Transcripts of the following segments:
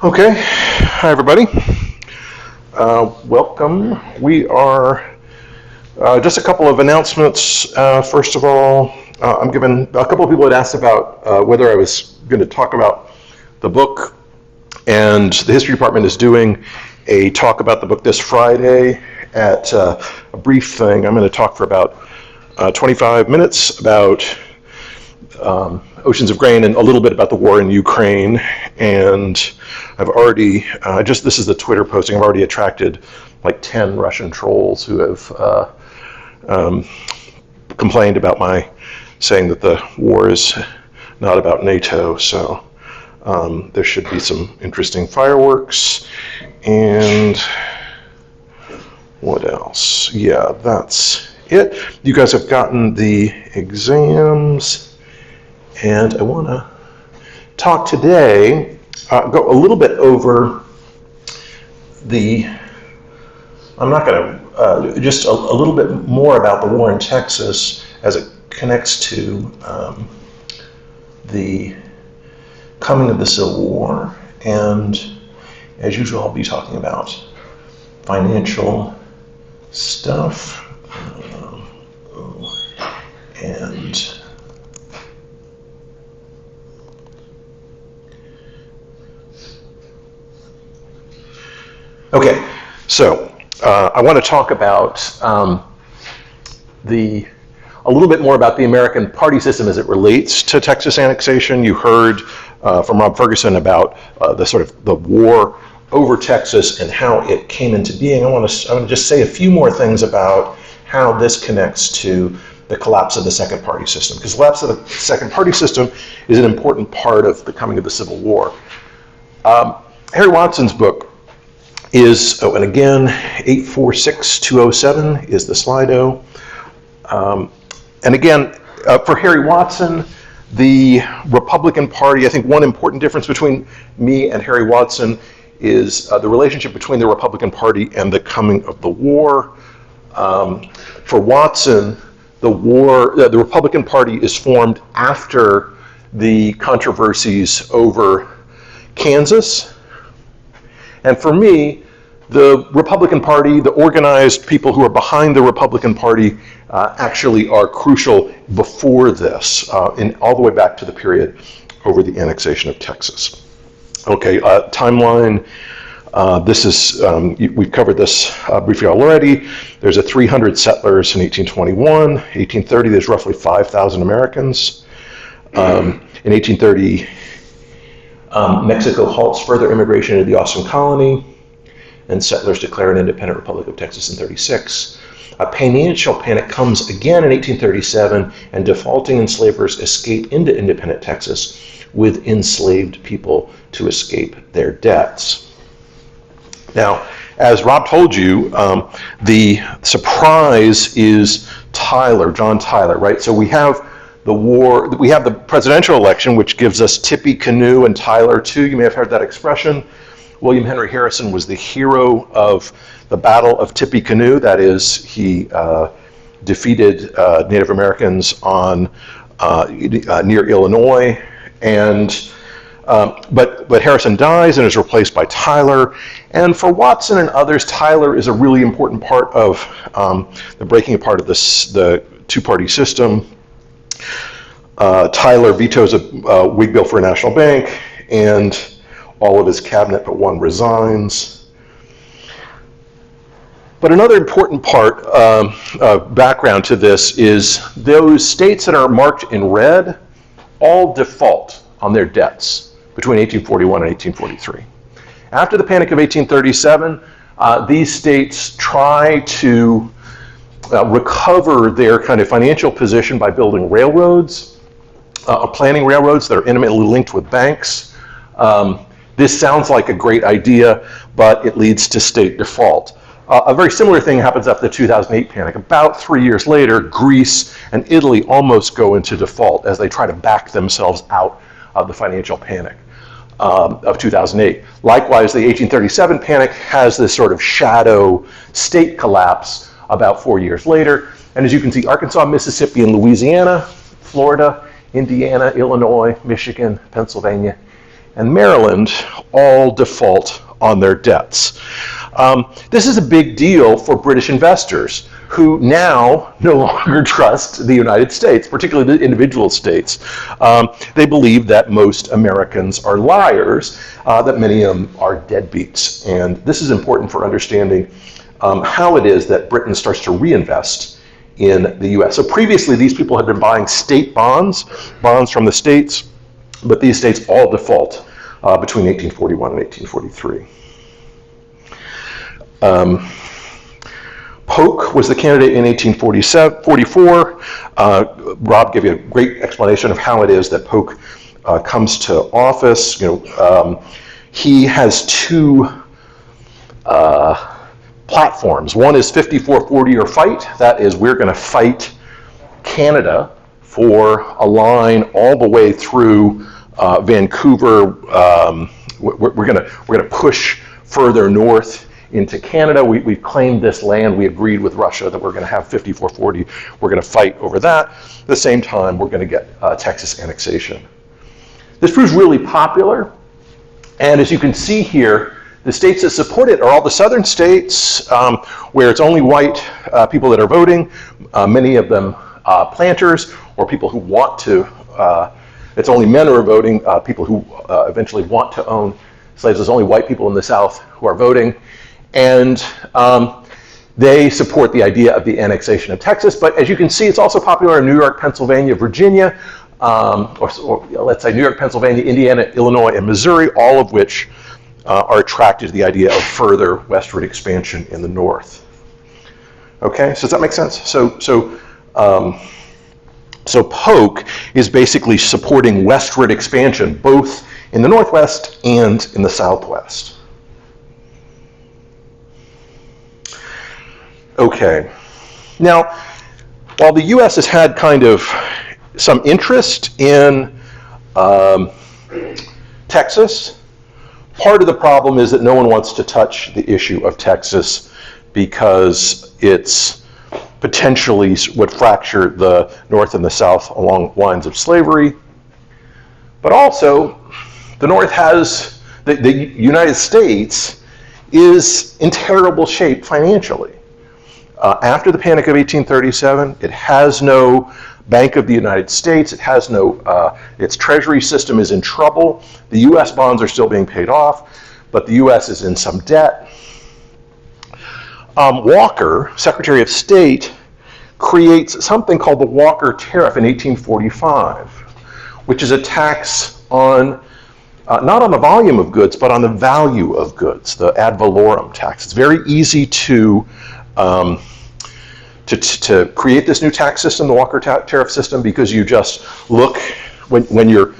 Okay, hi everybody. Welcome. We are just a couple of announcements. First of all, I'm given a couple of people had asked about whether I was going to talk about the book, and the history department is doing a talk about the book this Friday at a brief thing. I'm going to talk for about 25 minutes about Oceans of Grain and a little bit about the war in Ukraine. And I've already, this is the Twitter posting, I've already attracted like 10 Russian trolls who have complained about my saying that the war is not about NATO. So there should be some interesting fireworks. And what else? Yeah, that's it. You guys have gotten the exams. And I want to talk today, go a little bit over I'm not going to, just a little bit more about the war in Texas as it connects to the coming of the Civil War. And as usual, I'll be talking about financial stuff and okay, so I want to talk about a little bit more about the American party system as it relates to Texas annexation. You heard from Rob Ferguson about the war over Texas and how it came into being. I want to just say a few more things about how this connects to the collapse of the second party system, because the collapse of the second party system is an important part of the coming of the Civil War. Harry Watson's book is, and again, 846207 is the Slido. And again, for Harry Watson, the Republican Party, I think one important difference between me and Harry Watson is the relationship between the Republican Party and the coming of the war. For Watson, the Republican Party is formed after the controversies over Kansas. And for me, the Republican Party, the organized people who are behind the Republican Party actually are crucial before this, all the way back to the period over the annexation of Texas. Okay, timeline. This is, we've covered this briefly already. There's 300 settlers in 1821. 1830, there's roughly 5,000 Americans. In 1830, Mexico halts further immigration into the Austin colony, and settlers declare an independent Republic of Texas in 36. A financial panic comes again in 1837, and defaulting enslavers escape into independent Texas, with enslaved people to escape their debts. Now, as Rob told you, the surprise is John Tyler, right? So we have the war, we have the presidential election, which gives us Tippecanoe and Tyler too. You may have heard that expression. William Henry Harrison was the hero of the Battle of Tippecanoe. That is, he defeated Native Americans on near Illinois, and but Harrison dies and is replaced by Tyler. And for Watson and others, Tyler is a really important part of the breaking apart of the two-party system. Tyler vetoes a Whig bill for a national bank, and all of his cabinet but one resigns. But another important part, background to this, is those states that are marked in red all default on their debts between 1841 and 1843. After the Panic of 1837, these states try to recover their kind of financial position by building railroads, planning railroads that are intimately linked with banks. This sounds like a great idea, but it leads to state default. A very similar thing happens after the 2008 panic. About 3 years later, Greece and Italy almost go into default as they try to back themselves out of the financial panic of 2008. Likewise, the 1837 panic has this sort of shadow state collapse about 4 years later. And as you can see, Arkansas, Mississippi, and Louisiana, Florida, Indiana, Illinois, Michigan, Pennsylvania, and Maryland all default on their debts. This is a big deal for British investors who now no longer trust the United States, particularly the individual states. They believe that most Americans are liars, that many of them are deadbeats. And this is important for understanding how it is that Britain starts to reinvest in the US. So previously, these people had been buying state bonds from the states, but these states all default between 1841 and 1843. Polk was the candidate in 1844. Rob gave you a great explanation of how it is that Polk comes to office. He has two platforms. One is 54-40 or fight. That is, we're going to fight Canada for a line all the way through Vancouver. We're going to push further north into Canada. We claimed this land. We agreed with Russia that we're going to have 54-40. We're going to fight over that. At the same time, we're going to get Texas annexation. This proves really popular. And as you can see here, the states that support it are all the southern states where it's only white people that are voting, many of them planters or people who want to, it's only men who are voting, people who eventually want to own slaves. There's only white people in the South who are voting. And they support the idea of the annexation of Texas. But as you can see, it's also popular in New York, Pennsylvania, Virginia, or let's say New York, Pennsylvania, Indiana, Illinois, and Missouri, all of which are attracted to the idea of further westward expansion in the north. Okay, so does that make sense? So Polk is basically supporting westward expansion, both in the Northwest and in the Southwest. Okay, now, while the U.S. has had kind of some interest in Texas, part of the problem is that no one wants to touch the issue of Texas because it's potentially would fracture the North and the South along lines of slavery. But also, the North has, the United States is in terrible shape financially. After the Panic of 1837, it has no Bank of the United States. It has no, its treasury system is in trouble. The US bonds are still being paid off, but the US is in some debt. Walker, Secretary of State, creates something called the Walker Tariff in 1845, which is a tax on, not on the volume of goods, but on the value of goods, the ad valorem tax. It's very easy to create this new tax system, the Walker Tariff system, because you just look, when you're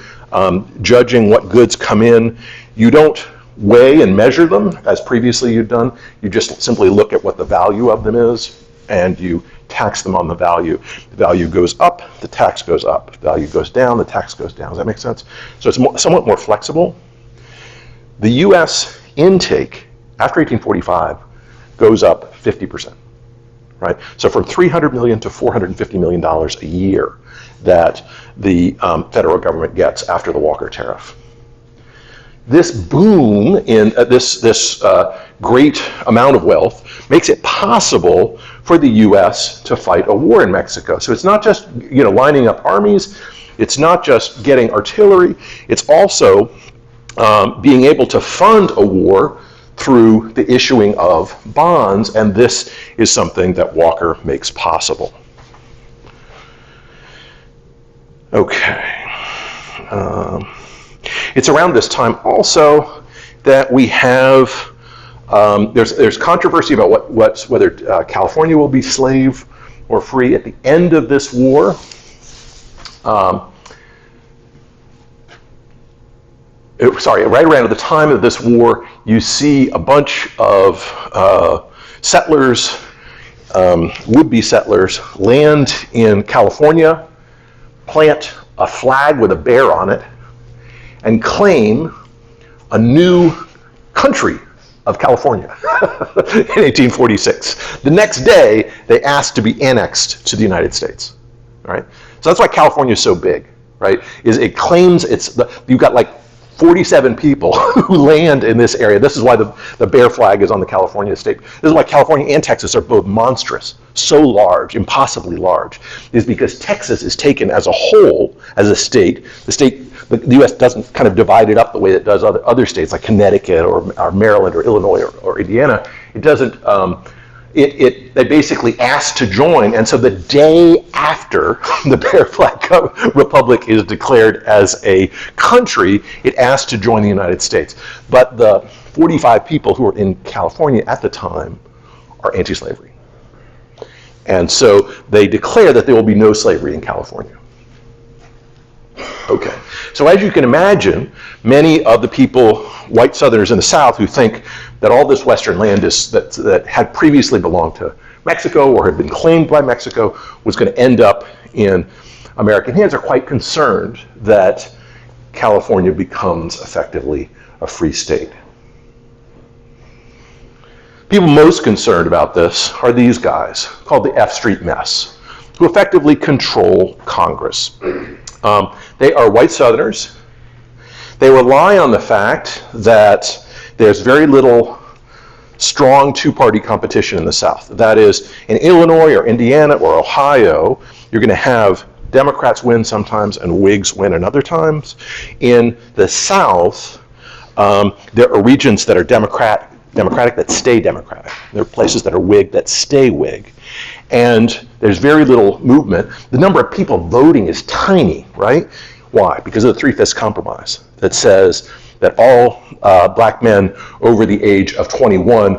judging what goods come in, you don't weigh and measure them as previously you'd done. You just simply look at what the value of them is, and you tax them on the value. The value goes up, the tax goes up. The value goes down, the tax goes down. Does that make sense? So it's somewhat more flexible. The US intake after 1845 goes up 50%. Right? So from $300 million to $450 million a year that the federal government gets after the Walker Tariff. This boom in this great amount of wealth makes it possible for the U.S. to fight a war in Mexico. So it's not just lining up armies, it's not just getting artillery, it's also being able to fund a war through the issuing of bonds, and this is something that Walker makes possible. Okay. It's around this time also that we have, there's controversy about whether California will be slave or free. At the end of this war, right around the time of this war, you see a bunch of settlers, would-be settlers, land in California, plant a flag with a bear on it, and claim a new country of California in 1846. The next day, they asked to be annexed to the United States. Right? So that's why California is so big, right? Is it claims you've got like 47 people who land in this area. This is why the bear flag is on the California state. This is why California and Texas are both monstrous, so large, impossibly large, is because Texas is taken as a whole, as a state. The U.S. doesn't kind of divide it up the way it does other states like Connecticut or Maryland or Illinois or Indiana. It doesn't. They basically asked to join, and so the day after the Bear Flag Republic is declared as a country, it asked to join the United States. But the 45 people who were in California at the time are anti-slavery. And so they declare that there will be no slavery in California. Okay, so as you can imagine, many of the people, white Southerners in the South, who think that all this western land that had previously belonged to Mexico or had been claimed by Mexico was going to end up in American hands, are quite concerned that California becomes effectively a free state. People most concerned about this are these guys, called the F Street Mess, who effectively control Congress. They are white Southerners. They rely on the fact that there's very little strong two-party competition in the South. That is, in Illinois or Indiana or Ohio, you're going to have Democrats win sometimes and Whigs win in other times. In the South, there are regions that are Democratic that stay Democratic. There are places that are Whig that stay Whig. And there's very little movement. The number of people voting is tiny, right? Why? Because of the Three-Fifths Compromise that says that all black men over the age of 21,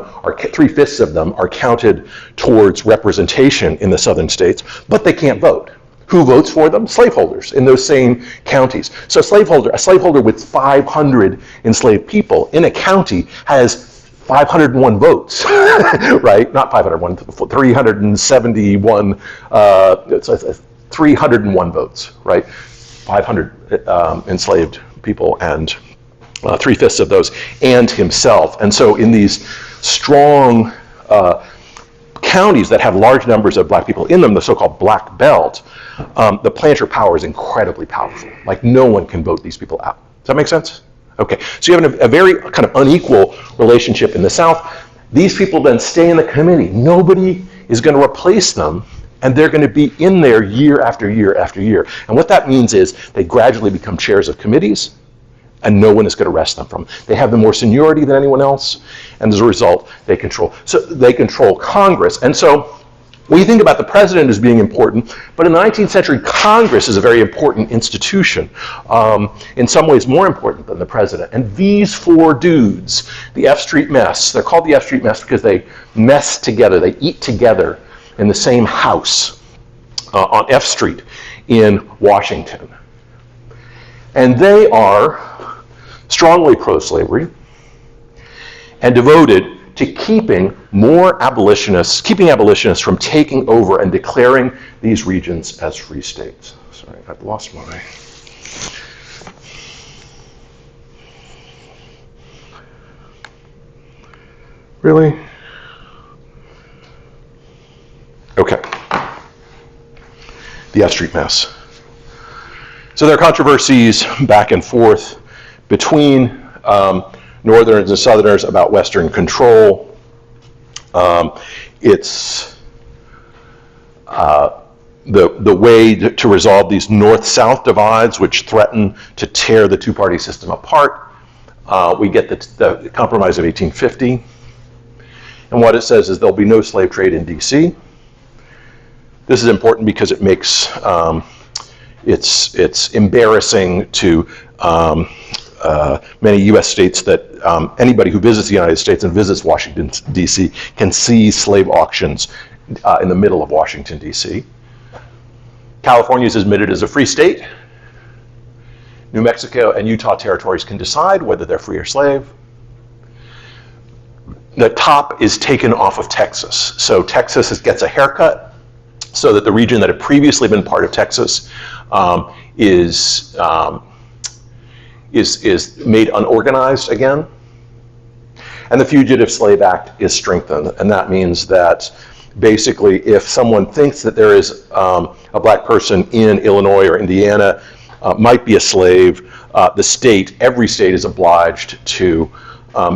three-fifths of them are counted towards representation in the southern states, but they can't vote. Who votes for them? Slaveholders in those same counties. So a slaveholder with 500 enslaved people in a county has 501 votes, right? Not 501, 371, 301 votes, right? 500 enslaved people and three-fifths of those, and himself. And so in these strong counties that have large numbers of black people in them, the so-called Black Belt, the planter power is incredibly powerful. Like, no one can vote these people out. Does that make sense? Okay, so you have a very kind of unequal relationship in the South. These people then stay in the committee. Nobody is going to replace them, and they're going to be in there year after year after year. And what that means is they gradually become chairs of committees, and no one is going to wrest them from them. They have the more seniority than anyone else, and as a result, they control Congress. And so we think about the president as being important, but in the 19th century, Congress is a very important institution, in some ways more important than the president. And these four dudes, the F Street Mess, they're called the F Street Mess because they mess together, they eat together in the same house on F Street in Washington. And they are strongly pro-slavery and devoted to keeping abolitionists from taking over and declaring these regions as free states. Sorry, I've lost my... Really? Okay. The F Street Mess. So there are controversies back and forth between Northerners and Southerners about Western control. It's the way to resolve these North-South divides, which threaten to tear the two-party system apart. We get the Compromise of 1850. And what it says is there'll be no slave trade in D.C. This is important because it makes it's embarrassing to many U.S. states that anybody who visits the United States and visits Washington, D.C. can see slave auctions in the middle of Washington, D.C. California is admitted as a free state. New Mexico and Utah territories can decide whether they're free or slave. The top is taken off of Texas. So Texas gets a haircut so that the region that had previously been part of Texas is made unorganized again. And the Fugitive Slave Act is strengthened. And that means that basically if someone thinks that there is a black person in Illinois or Indiana might be a slave, every state is obliged to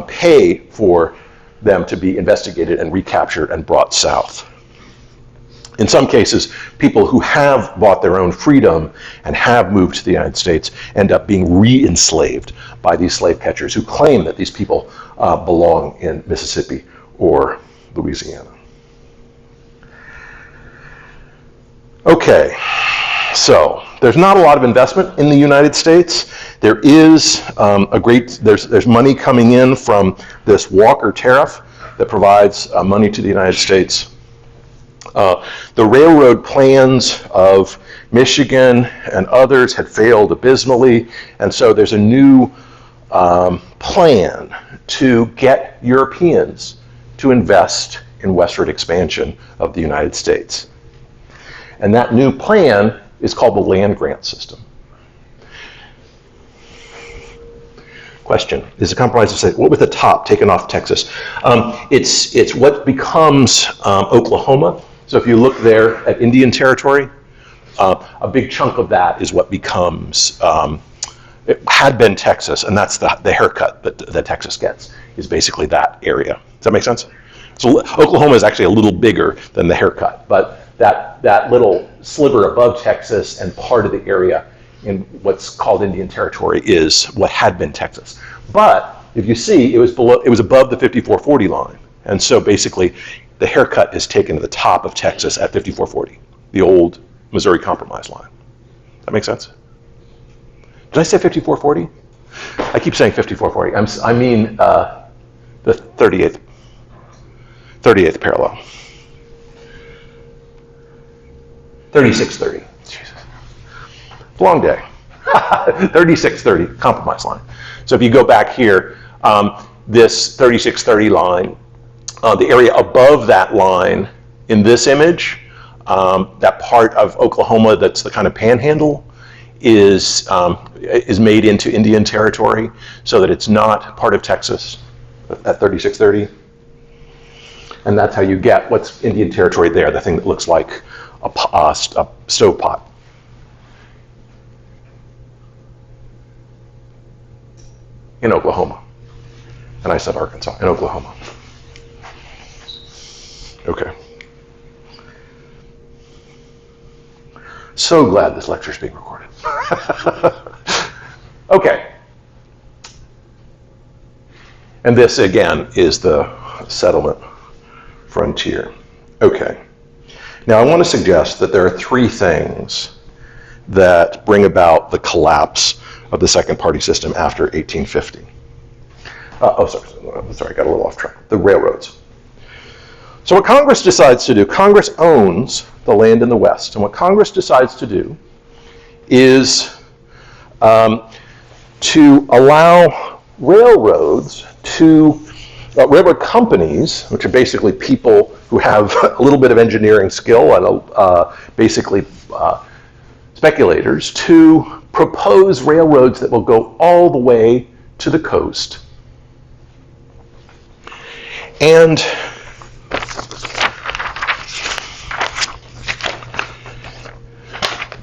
pay for them to be investigated and recaptured and brought south. In some cases, people who have bought their own freedom and have moved to the United States end up being re-enslaved by these slave catchers who claim that these people belong in Mississippi or Louisiana. Okay, so there's not a lot of investment in the United States. There is there's money coming in from this Walker Tariff that provides money to the United States. The railroad plans of Michigan and others had failed abysmally, and so there's a new plan to get Europeans to invest in westward expansion of the United States. And that new plan is called the land grant system. Question, is a compromise of, say, what was the top taken off Texas? It's what becomes Oklahoma. So if you look there at Indian Territory, a big chunk of that is what becomes, it had been Texas, and that's the haircut that Texas gets, is basically that area. Does that make sense? So Oklahoma is actually a little bigger than the haircut, but that little sliver above Texas and part of the area in what's called Indian Territory is what had been Texas. But if you see, it was above the 5440 line. And so basically the haircut is taken to the top of Texas at 5440, the old Missouri Compromise line. That makes sense? Did I say 5440? I keep saying 5440. I mean the 38th parallel. 3630. Jesus. Long day. 3630, compromise line. So if you go back here, this 3630 line, the area above that line in this image, that part of Oklahoma that's the kind of panhandle, is made into Indian Territory so that it's not part of Texas at 3630. And that's how you get what's Indian Territory there, the thing that looks like a stovepipe. In Oklahoma. And I said Arkansas, in Oklahoma. Okay. So glad this lecture is being recorded. Okay. And this, again, is the settlement frontier. Okay. Now, I want to suggest that there are three things that bring about the collapse of the second party system after 1850. Sorry, I got a little off track. The railroads. So what Congress decides to do, Congress owns the land in the West, and what Congress decides to do is to allow railroads to, railroad companies, which are basically people who have a little bit of engineering skill and basically speculators, to propose railroads that will go all the way to the coast. And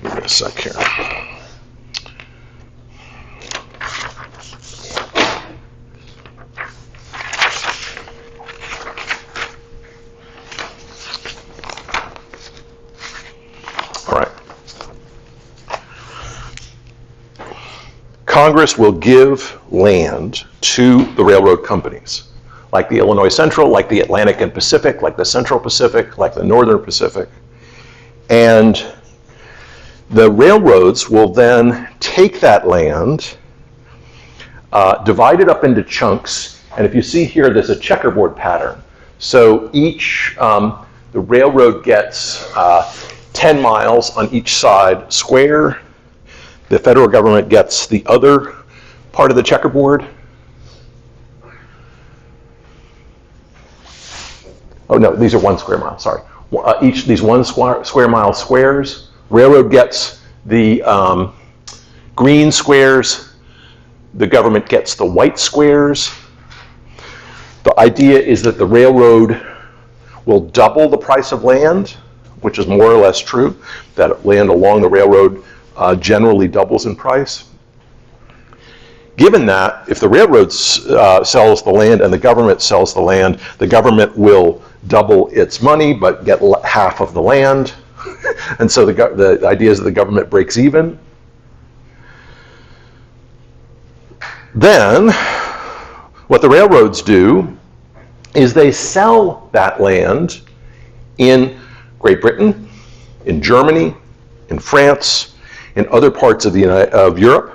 give me a sec here. All right. Congress will give land to the railroad companies, like the Illinois Central, like the Atlantic and Pacific, like the Central Pacific, like the Northern Pacific. And the railroads will then take that land, divide it up into chunks, and if you see here, there's a checkerboard pattern. So each, the railroad gets 10 miles on each side square. The federal government gets the other part of the checkerboard. Oh no, these are 1 square mile, sorry. Each of these 1 square mile squares, railroad gets the green squares, the government gets the white squares. The idea is that the railroad will double the price of land, which is more or less true, that land along the railroad generally doubles in price. Given that, if the railroad sells the land and the government sells the land, the government will double its money but get half of the land. And so the idea is that the government breaks even. Then, what the railroads do is they sell that land in Great Britain, in Germany, in France, in other parts of Europe.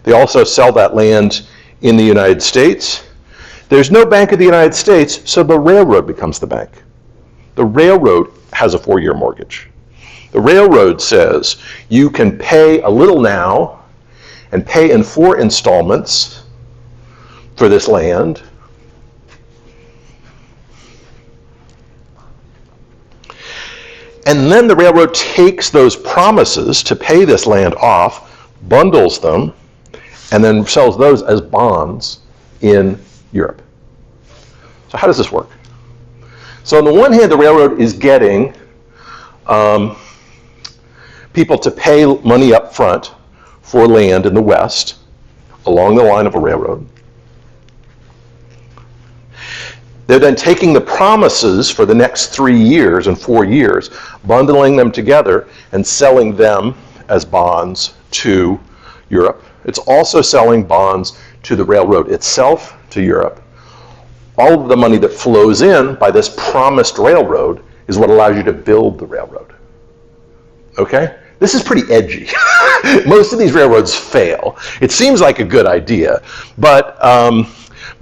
They also sell that land in the United States. There's no Bank of the United States, so the railroad becomes the bank. The railroad has a 4-year mortgage. The railroad says you can pay a little now and pay in 4 installments for this land. And then the railroad takes those promises to pay this land off, bundles them, and then sells those as bonds in Europe. So how does this work? So on the one hand, the railroad is getting people to pay money up front for land in the West along the line of a railroad. They're then taking the promises for the next 3 years and 4 years, bundling them together and selling them as bonds to Europe. It's also selling bonds to the railroad itself, to Europe. All of the money that flows in by this promised railroad is what allows you to build the railroad. Okay? This is pretty edgy. Most of these railroads fail. It seems like a good idea, but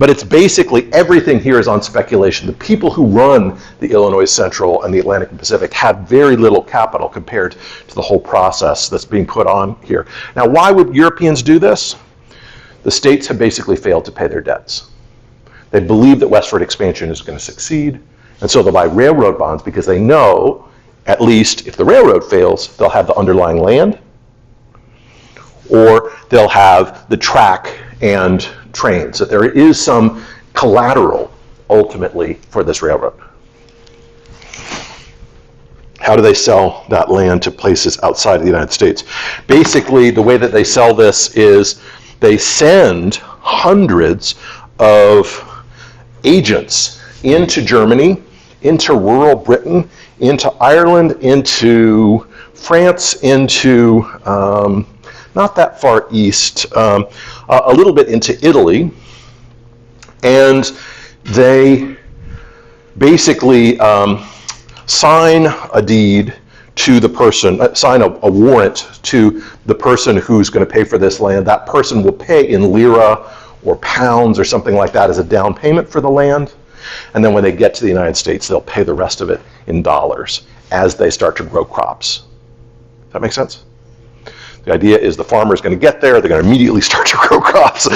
it's basically everything here is on speculation. The people who run the Illinois Central and the Atlantic and Pacific had very little capital compared to the whole process that's being put on here. Now, why would Europeans do this? The states have basically failed to pay their debts. They believe that westward expansion is going to succeed, and so they'll buy railroad bonds because they know, at least if the railroad fails, they'll have the underlying land, or they'll have the track and trains, that there is some collateral ultimately for this railroad. How do they sell that land to places outside of the United States? Basically, the way that they sell this is they send hundreds of agents into Germany, into rural Britain, into Ireland, into France, into not that far east, a little bit into Italy, and they basically sign a deed to the person, sign a warrant to the person who's going to pay for this land. That person will pay in lira or pounds or something like that as a down payment for the land, and then when they get to the United States, they'll pay the rest of it in dollars as they start to grow crops. Does that make sense? The idea is the farmer is going to get there, they're going to immediately start to grow crops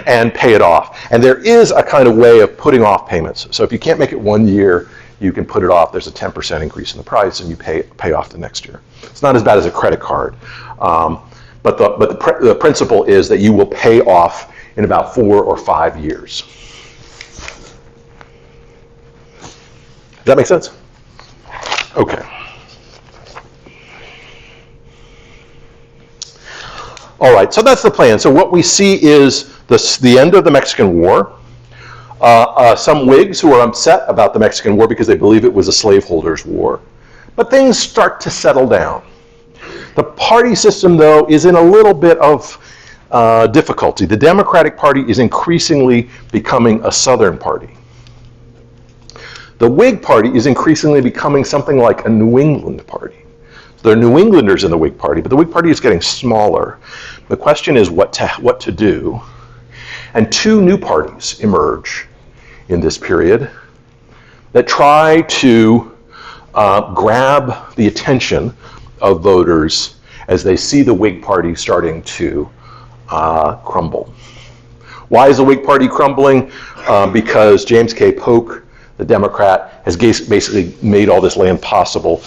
and pay it off. And there is a kind of way of putting off payments. So if you can't make it 1 year, you can put it off. There's a 10% increase in the price and you pay off the next year. It's not as bad as a credit card. But the principle is that you will pay off in about 4 or 5 years. Does that make sense? Okay. All right, so that's the plan. So what we see is the end of the Mexican War. Some Whigs who are upset about the Mexican War because they believe it was a slaveholders' war. But things start to settle down. The party system, though, is in a little bit of difficulty. The Democratic Party is increasingly becoming a Southern party. The Whig Party is increasingly becoming something like a New England party. There are New Englanders in the Whig Party, but the Whig Party is getting smaller. The question is what to do. And 2 new parties emerge in this period that try to grab the attention of voters as they see the Whig Party starting to crumble. Why is the Whig Party crumbling? Because James K. Polk, the Democrat, has basically made all this land possible.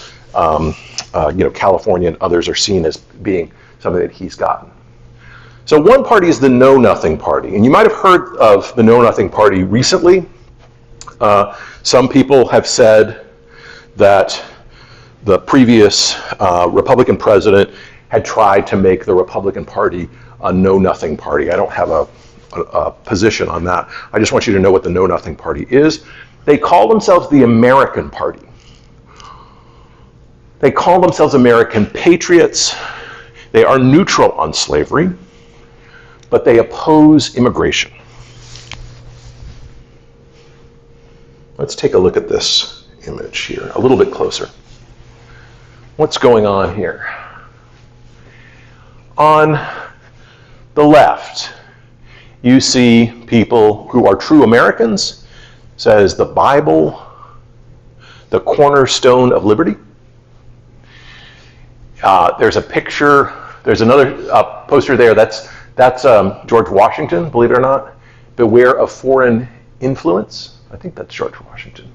California and others are seen as being something that he's gotten. So one party is the Know Nothing Party, and you might have heard of the Know Nothing Party recently. Some people have said that the previous Republican president had tried to make the Republican Party a know-nothing party. I don't have a position on that. I just want you to know what the know-nothing party is. They call themselves the American Party. They call themselves American patriots. They are neutral on slavery, but they oppose immigration. Let's take a look at this image here, a little bit closer. What's going on here? On the left, you see people who are true Americans, says the Bible, the cornerstone of liberty. There's a picture, there's another poster there, that's George Washington, believe it or not. Beware of foreign influence. I think that's George Washington.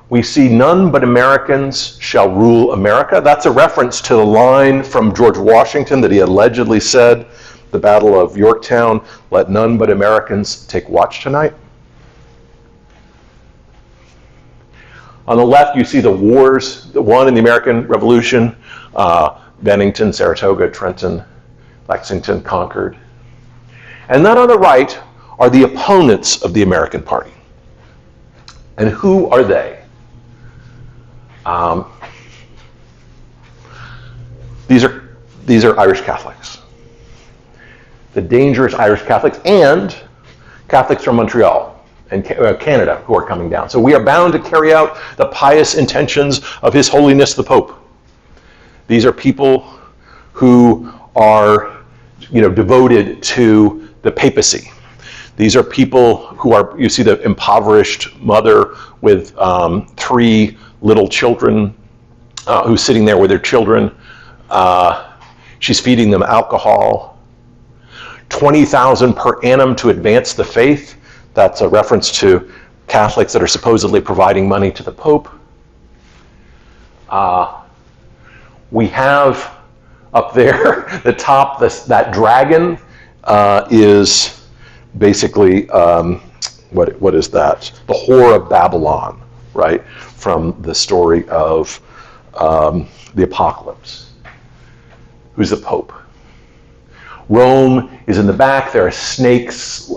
We see none but Americans shall rule America. That's a reference to the line from George Washington that he allegedly said, the Battle of Yorktown, let none but Americans take watch tonight. On the left, you see the wars that won in the American Revolution, Bennington, Saratoga, Trenton, Lexington, Concord. And then on the right are the opponents of the American Party. And who are they? These are Irish Catholics. The dangerous Irish Catholics and Catholics from Montreal and Canada who are coming down. So we are bound to carry out the pious intentions of His Holiness the Pope. These are people who are, devoted to the papacy. These are people who are, you see the impoverished mother with 3 little children who's sitting there with her children. She's feeding them alcohol. $20,000 per annum to advance the faith. That's a reference to Catholics that are supposedly providing money to the Pope. We have up there, the top, that dragon is basically, what is that? The whore of Babylon, right? From the story of the apocalypse. Who's the Pope? Rome is in the back. There are snakes,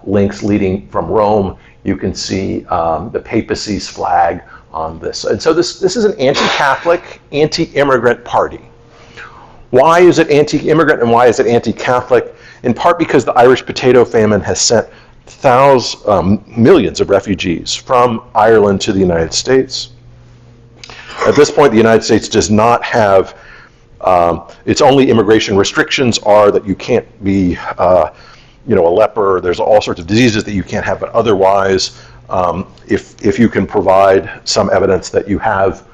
links leading from Rome. You can see the papacy's flag on this. And so this is an anti-Catholic, anti-immigrant party. Why is it anti-immigrant and why is it anti-Catholic? In part because the Irish potato famine has sent millions of refugees from Ireland to the United States. At this point, the United States does not have, its only immigration restrictions are that you can't be, a leper. There's all sorts of diseases that you can't have, but otherwise, if you can provide some evidence that you have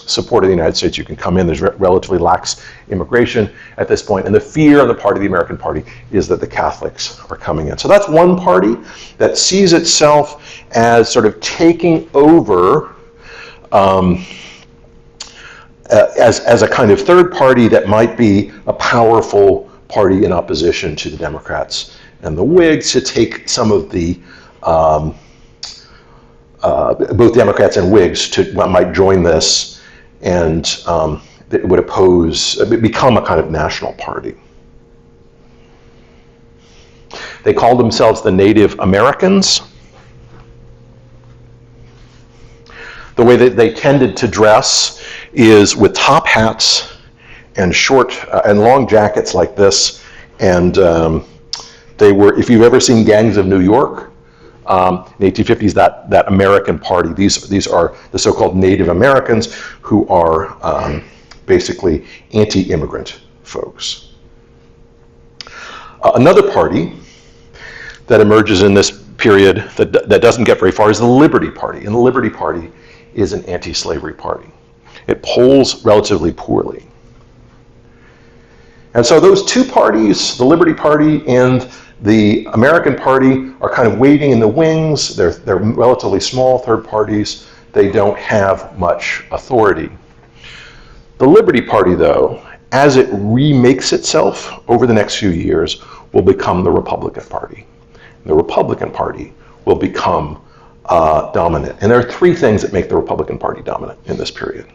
supported the United States, you can come in. There's relatively lax immigration at this point. And the fear on the part of the American Party is that the Catholics are coming in. So that's one party that sees itself as sort of taking over as a kind of third party that might be a powerful party in opposition to the Democrats and the Whigs to take some of the both Democrats and Whigs might join this, and it would become a kind of national party. They called themselves the Native Americans. The way that they tended to dress is with top hats and short and long jackets like this. And they were, if you've ever seen Gangs of New York, in the 1850s, that American Party, these are the so-called Native Americans who are basically anti-immigrant folks. Another party that emerges in this period that doesn't get very far is the Liberty Party. And the Liberty Party is an anti-slavery party. It polls relatively poorly. And so those two parties, the Liberty Party and the American Party, are kind of waiting in the wings. They're relatively small third parties. They don't have much authority. The Liberty Party, though, as it remakes itself over the next few years, will become the Republican Party. The Republican Party will become dominant. And there are three things that make the Republican Party dominant in this period.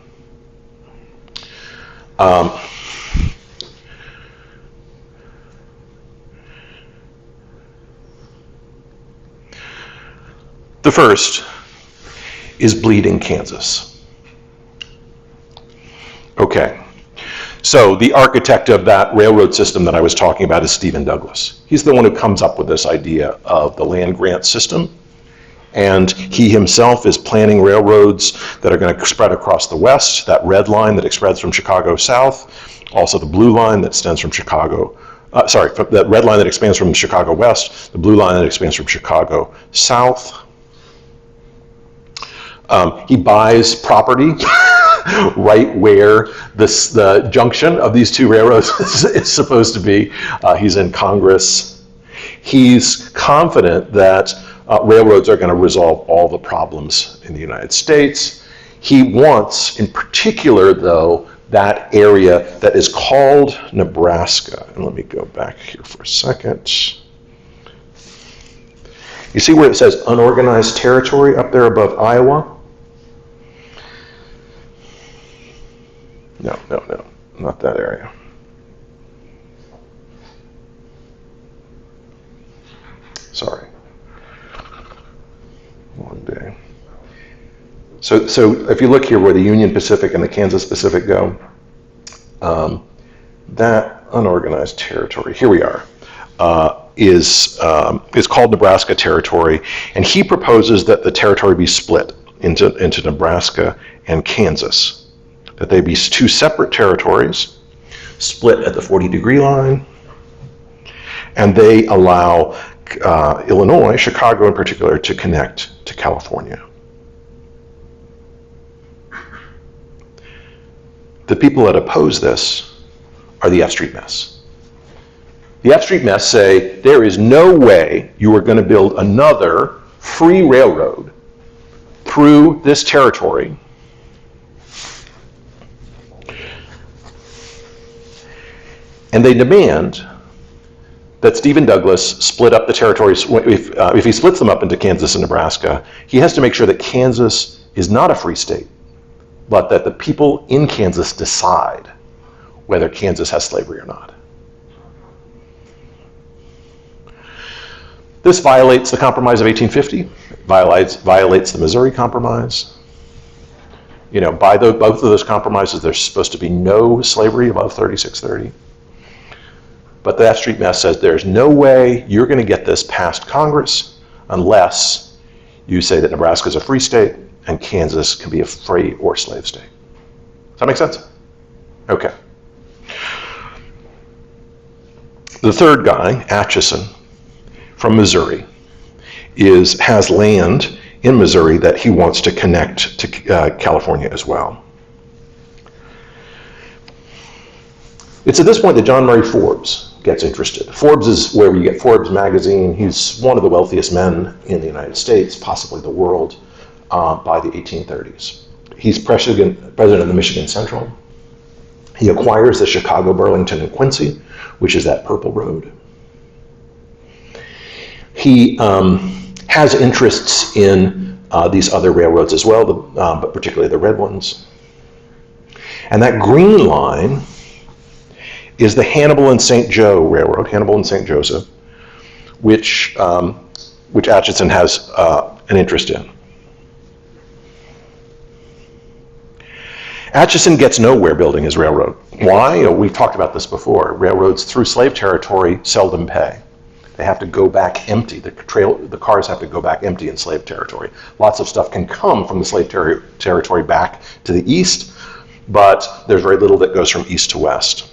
The first is bleeding Kansas. Okay, so the architect of that railroad system that I was talking about is Stephen Douglas. He's the one who comes up with this idea of the land grant system. And he himself is planning railroads that are going to spread across the West, that red line that extends from Chicago south, also the blue line that extends from Chicago, that red line that expands from Chicago west, the blue line that expands from Chicago south. He buys property right where the junction of these two railroads is supposed to be. He's in Congress. He's confident that railroads are going to resolve all the problems in the United States. He wants, in particular, though, that area that is called Nebraska. And let me go back here for a second. You see where it says unorganized territory up there above Iowa? No, not that area. Sorry. One day. So if you look here where the Union Pacific and the Kansas Pacific go, that unorganized territory, here we are, is called Nebraska Territory, and he proposes that the territory be split into Nebraska and Kansas, that they be two separate territories, split at the 40-degree line, and they allow Illinois, Chicago in particular, to connect to California. The people that oppose this are the F Street Mess. The F Street Mess say there is no way you are going to build another free railroad through this territory and they demand that Stephen Douglas split up the territories. If he splits them up into Kansas and Nebraska, he has to make sure that Kansas is not a free state, but that the people in Kansas decide whether Kansas has slavery or not. This violates the Compromise of 1850, violates the Missouri Compromise. You know, by both of those compromises, there's supposed to be no slavery above 3630. But the F Street Mess says there's no way you're going to get this past Congress unless you say that Nebraska is a free state and Kansas can be a free or slave state. Does that make sense? Okay. The third guy, Atchison, from Missouri, has land in Missouri that he wants to connect to California as well. It's at this point that John Murray Forbes gets interested. Forbes is where we get Forbes magazine. He's one of the wealthiest men in the United States, possibly the world, by the 1830s. He's president of the Michigan Central. He acquires the Chicago, Burlington, and Quincy, which is that purple road. He has interests in these other railroads as well, but particularly the red ones. And that green line is the Hannibal and St. Joe Railroad, Hannibal and St. Joseph, which Atchison has an interest in. Atchison gets nowhere building his railroad. Why? You know, we've talked about this before. Railroads through slave territory seldom pay. They have to go back empty. The cars have to go back empty in slave territory. Lots of stuff can come from the slave territory back to the east, but there's very little that goes from east to west.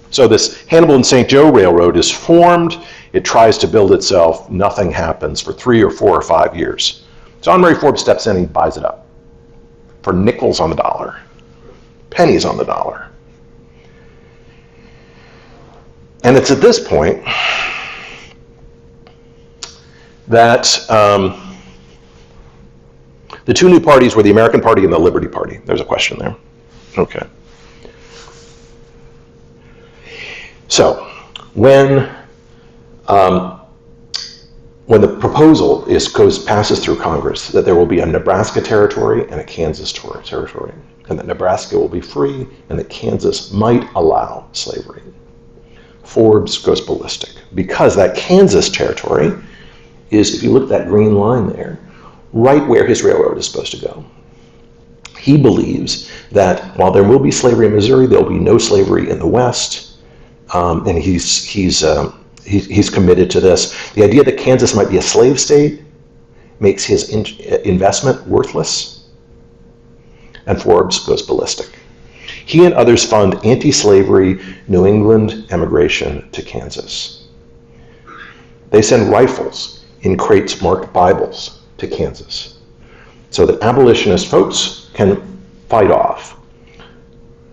So this Hannibal and St. Joe Railroad is formed. It tries to build itself. Nothing happens for 3 or 4 or 5 years. John Murray Forbes steps in and he buys it up for nickels on the dollar, pennies on the dollar. And it's at this point that the two new parties were the American Party and the Liberty Party. There's a question there. Okay. So, when when the proposal passes through Congress, that there will be a Nebraska Territory and a Kansas Territory, and that Nebraska will be free and that Kansas might allow slavery. Forbes goes ballistic because that Kansas Territory is, if you look at that green line there, right where his railroad is supposed to go. He believes that while there will be slavery in Missouri, there will be no slavery in the West, and he's committed to this. The idea that Kansas might be a slave state makes his investment worthless, and Forbes goes ballistic. He and others fund anti-slavery New England emigration to Kansas. They send rifles in crates marked Bibles to Kansas so that abolitionist folks can fight off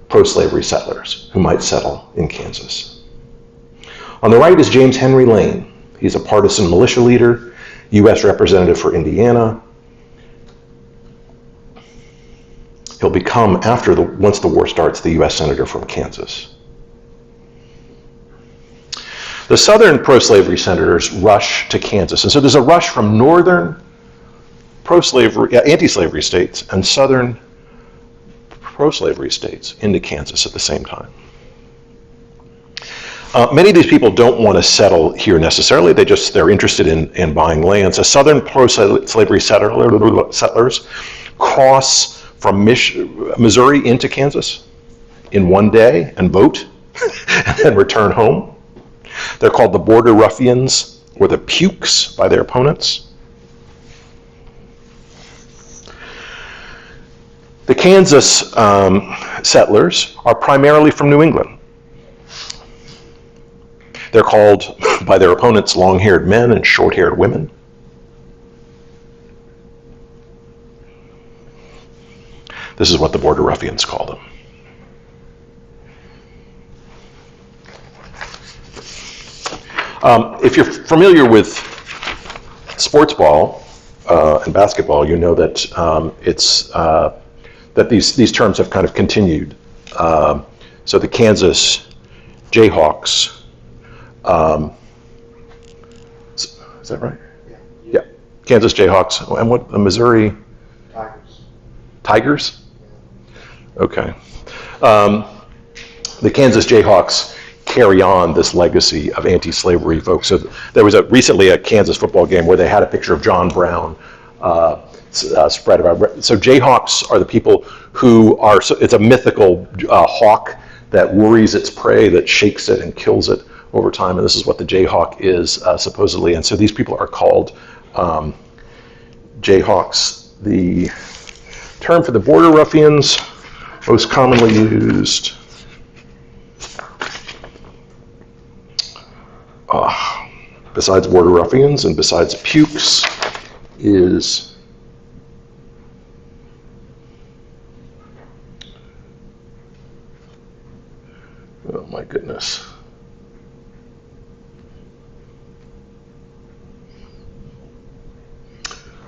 pro-slavery settlers who might settle in Kansas. On the right is James Henry Lane. He's a partisan militia leader, U.S. representative for Indiana. He'll become, once the war starts, the U.S. senator from Kansas. The southern pro-slavery senators rush to Kansas. And so there's a rush from northern pro-slavery, anti-slavery states and southern pro-slavery states into Kansas at the same time. Many of these people don't want to settle here necessarily. They're interested in buying land. So southern pro-slavery settlers cross from Missouri into Kansas in one day and vote and then return home. They're called the Border Ruffians or the Pukes by their opponents. The Kansas settlers are primarily from New England. They're called by their opponents long-haired men and short-haired women. This is what the Border Ruffians call them. If you're familiar with sports ball and basketball, you know that that these terms have kind of continued. So the Kansas Jayhawks, is that right? Yeah. Kansas Jayhawks, and what, the Missouri? Tigers? Okay. The Kansas Jayhawks carry on this legacy of anti-slavery folks. So there was recently a Kansas football game where they had a picture of John Brown spread about. So Jayhawks are the people who are, so it's a mythical hawk that worries its prey, that shakes it and kills it over time, and this is what the Jayhawk is supposedly. And so these people are called Jayhawks. The term for the Border Ruffians, most commonly used, besides Border Ruffians and besides Pukes, is oh my goodness.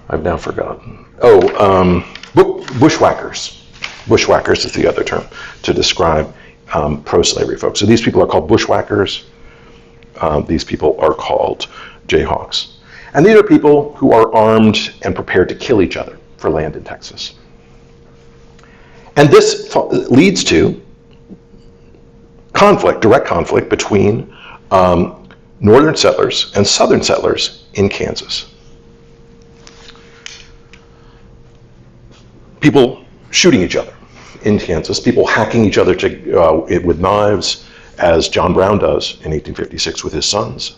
I've now forgotten. Bushwackers. Bushwackers is the other term to describe pro-slavery folks. So these people are called Bushwackers. These people are called Jayhawks. And these are people who are armed and prepared to kill each other for land in Texas. And this leads to direct conflict between northern settlers and southern settlers in Kansas. People shooting each other in Kansas, people hacking each other with knives, as John Brown does in 1856 with his sons.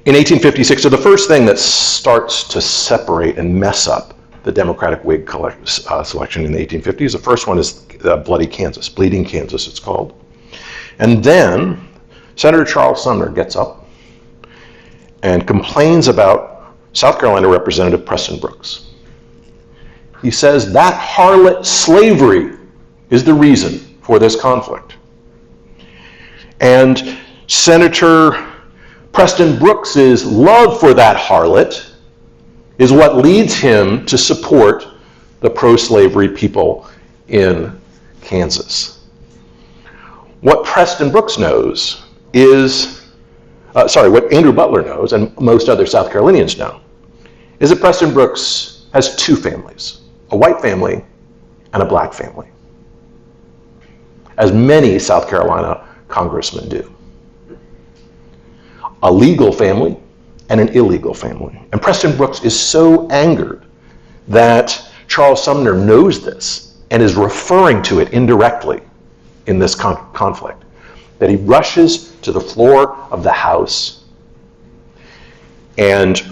In 1856, so the first thing that starts to separate and mess up the Democratic Whig selection in the 1850s, the first one is Bloody Kansas, Bleeding Kansas it's called. And then Senator Charles Sumner gets up and complains about South Carolina Representative Preston Brooks. He says that harlot slavery is the reason for this conflict. And Senator Preston Brooks's love for that harlot is what leads him to support the pro-slavery people in Kansas. What Preston Brooks knows is what Andrew Butler knows, and most other South Carolinians know, is that Preston Brooks has two families, a white family and a black family, as many South Carolina congressmen do. A legal family and an illegal family. And Preston Brooks is so angered that Charles Sumner knows this and is referring to it indirectly in this conflict, that he rushes to the floor of the House and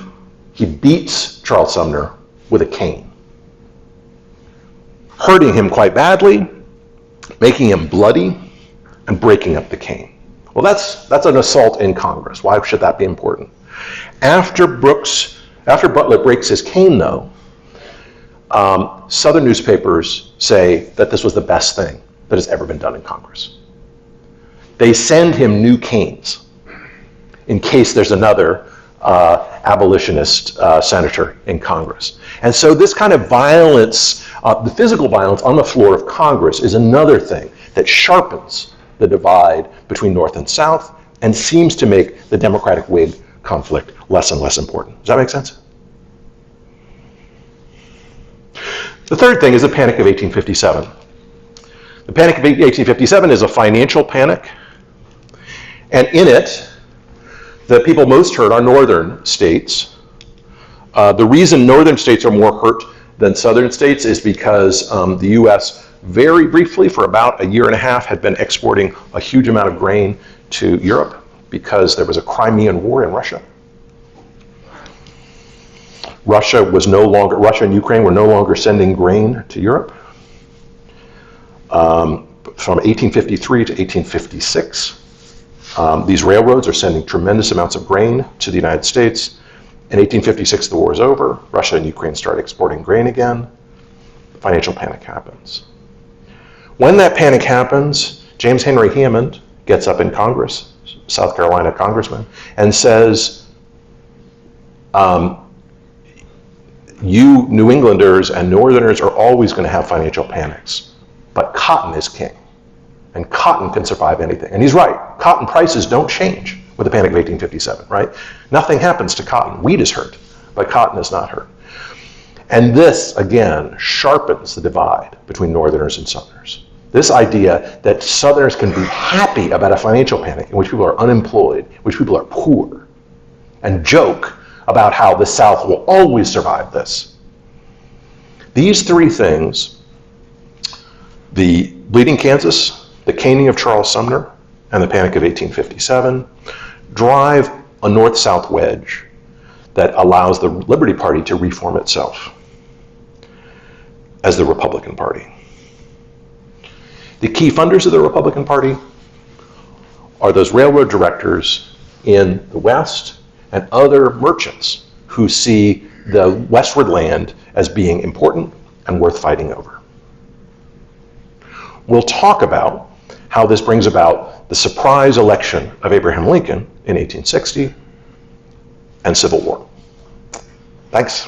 he beats Charles Sumner with a cane, hurting him quite badly, making him bloody, and breaking up the cane. Well, that's an assault in Congress. Why should that be important? After Butler breaks his cane, though, Southern newspapers say that this was the best thing that has ever been done in Congress. They send him new canes in case there's another abolitionist senator in Congress. And so this kind of violence, the physical violence on the floor of Congress, is another thing that sharpens the divide between North and South and seems to make the Democratic-Whig conflict less and less important. Does that make sense? The third thing is the Panic of 1857. The Panic of 1857 is a financial panic, and in it, the people most hurt are northern states. The reason northern states are more hurt than southern states is because the U.S. very briefly, for about a year and a half, had been exporting a huge amount of grain to Europe because there was a Crimean War in Russia. Russia and Ukraine were no longer sending grain to Europe. From 1853 to 1856, these railroads are sending tremendous amounts of grain to the United States. In 1856, the war is over. Russia and Ukraine start exporting grain again. The financial panic happens. When that panic happens, James Henry Hammond gets up in Congress, South Carolina congressman, and says, you New Englanders and Northerners are always going to have financial panics, but cotton is king, and cotton can survive anything. And he's right. Cotton prices don't change with the Panic of 1857, right? Nothing happens to cotton. Wheat is hurt, but cotton is not hurt. And this, again, sharpens the divide between Northerners and Southerners. This idea that Southerners can be happy about a financial panic in which people are unemployed, in which people are poor, and joke about how the South will always survive this. These three things, the Bleeding Kansas, the caning of Charles Sumner, and the Panic of 1857, drive a North-South wedge that allows the Liberty Party to reform itself as the Republican Party. The key funders of the Republican Party are those railroad directors in the West and other merchants who see the westward land as being important and worth fighting over. We'll talk about how this brings about the surprise election of Abraham Lincoln in 1860 and Civil War. Thanks.